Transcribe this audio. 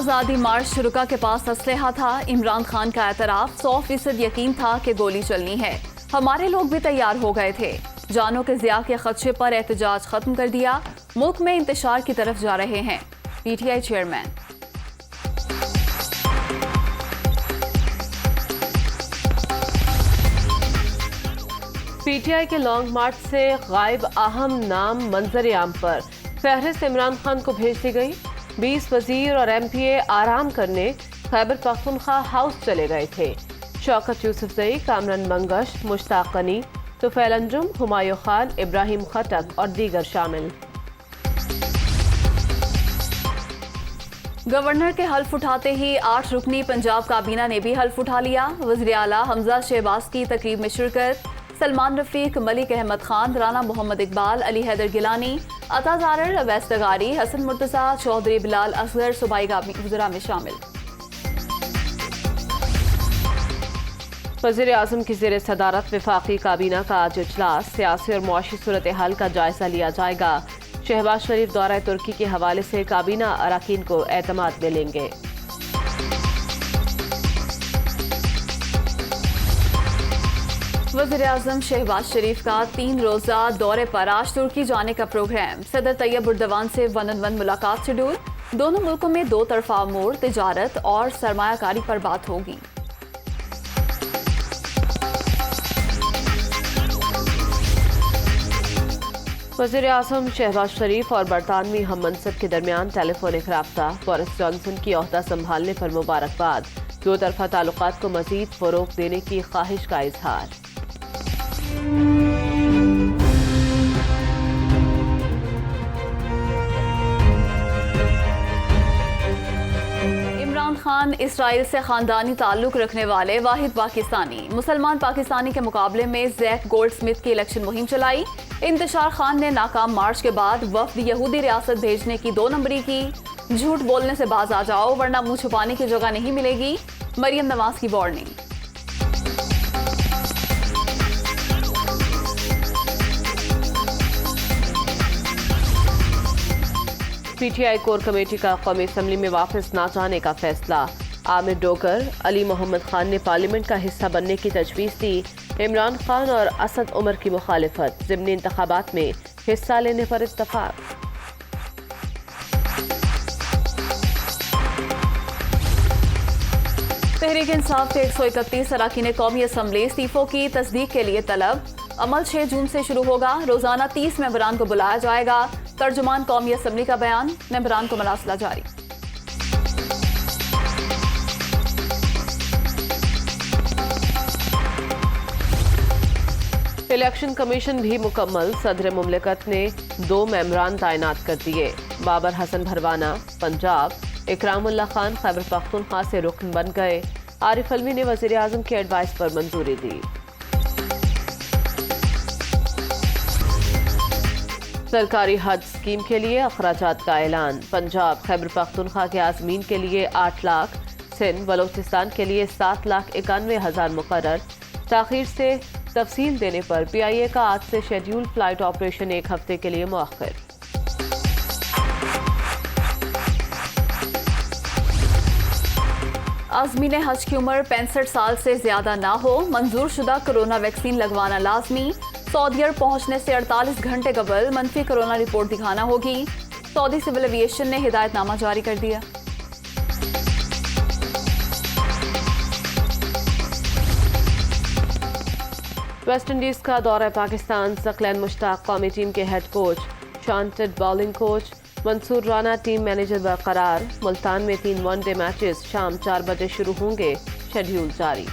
آزادی مارچ شرکا کے پاس اسلحہ تھا، عمران خان کا اعتراف 100% یقین تھا کہ گولی چلنی ہے، ہمارے لوگ بھی تیار ہو گئے تھے، جانوں کے ضیاع کے خدشے پر احتجاج ختم کر دیا، ملک میں انتشار کی طرف جا رہے ہیں P T I chairman. P T I کے لانگ مارچ سے غائب اہم نام منظر عام پر فہرست عمران خان کو بھیج دی گئی۔ 20 وزیر اور ایم پی اے آرام کرنے خیبر پختونخوا ہاؤس چلے گئے تھے۔ شوکت یوسفزئی، کامران منگش، مشتاق غنی، طفیل انجم، ہمایوں خان، ابراہیم خٹک اور دیگر شامل۔ گورنر کے حلف اٹھاتے ہی 8 رکنی پنجاب کابینہ نے بھی حلف اٹھا لیا۔ وزیر اعلیٰ حمزہ شہباز کی تقریب میں شرکت، سلمان رفیق، ملک احمد خان، رانا محمد اقبال، علی حیدر گیلانی، عطا زارر، اویس تغاری، حسن مرتضیٰ، چودھری بلال اصغر صوبائی وزراء میں شامل۔ وزیر اعظم کی زیر صدارت وفاقی کابینہ کا آج اجلاس، سیاسی اور معاشی صورتحال کا جائزہ لیا جائے گا۔ شہباز شریف دورہ ترکی کے حوالے سے کابینہ اراکین کو اعتماد ملیں گے۔ وزیر اعظم شہباز شریف کا 3 روزہ دورے پر آج ترکی جانے کا پروگرام، صدر طیب اردوان سے 1-on-1 ملاقات شیڈول، دونوں ملکوں میں 2 طرفہ امور، تجارت اور سرمایہ کاری پر بات ہوگی۔ وزیر اعظم شہباز شریف اور برطانوی ہم منصب کے درمیان ٹیلی فونک رابطہ، بورس جانسن کی عہدہ سنبھالنے پر مبارکباد، 2 طرفہ تعلقات کو مزید فروغ دینے کی خواہش کا اظہار۔ عمران خان اسرائیل سے خاندانی تعلق رکھنے والے واحد پاکستانی، مسلمان پاکستانی کے مقابلے میں زیک گولڈ سمتھ کی الیکشن مہم چلائی۔ انتشار خان نے ناکام مارچ کے بعد وفد یہودی ریاست بھیجنے کی 2 نمبری کی، جھوٹ بولنے سے باز آ جاؤ ورنہ منہ چھپانے کی جگہ نہیں ملے گی، مریم نواز کی warning. P T I core committee کا قومی اسمبلی میں واپس نہ جانے کا فیصلہ، عامر ڈوگر، علی محمد خان نے پارلیمنٹ کا حصہ بننے کی تجویز دی، عمران خان اور اسد عمر کی مخالفت، ضمنی انتخابات میں حصہ لینے پر اتفاق۔ تحریک انصاف کے 131 اراکین قومی اسمبلی استعفوں کی تصدیق کے لیے طلب، عمل 6 جون سے شروع ہوگا، روزانہ 30 ممبران کو بلایا جائے گا، ترجمان قومی اسمبلی کا بیان، ممبران کو مراسلہ جاری۔ الیکشن کمیشن بھی مکمل، صدر مملکت نے 2 ممبران تعینات کر دیے، بابر حسن بھروانہ پنجاب، اکرام اللہ خان خیبر پختونخوا سے رکن بن گئے، عارف علوی نے وزیر اعظم کی ایڈوائس پر منظوری دی۔ سرکاری حج اسکیم کے لیے اخراجات کا اعلان، پنجاب خیبر پختونخوا کے عازمین کے لیے 8 لاکھ، سندھ بلوچستان کے لیے 7,91,000 مقرر، تاخیر سے تفصیل دینے پر پی آئی اے کا آج سے شیڈیول فلائٹ آپریشن 1 ہفتے کے لیے مؤخر۔ عازمین حج کی عمر 65 سال سے زیادہ نہ ہو، منظور شدہ کرونا ویکسین لگوانا لازمی، سعودی عرب پہنچنے سے 48 گھنٹے قبل منفی کرونا رپورٹ دکھانا ہوگی، سعودی سول ایویشن نے ہدایت نامہ جاری کر دیا۔ ویسٹ انڈیز کا دورہ پاکستان، ثقلین مشتاق قومی ٹیم کے ہیڈ کوچ، شانٹڈ بالنگ کوچ، منصور رانا ٹیم مینیجر برقرار، ملتان میں 3 ون ڈے میچز شام 4 بجے شروع ہوں گے، شیڈیول جاری۔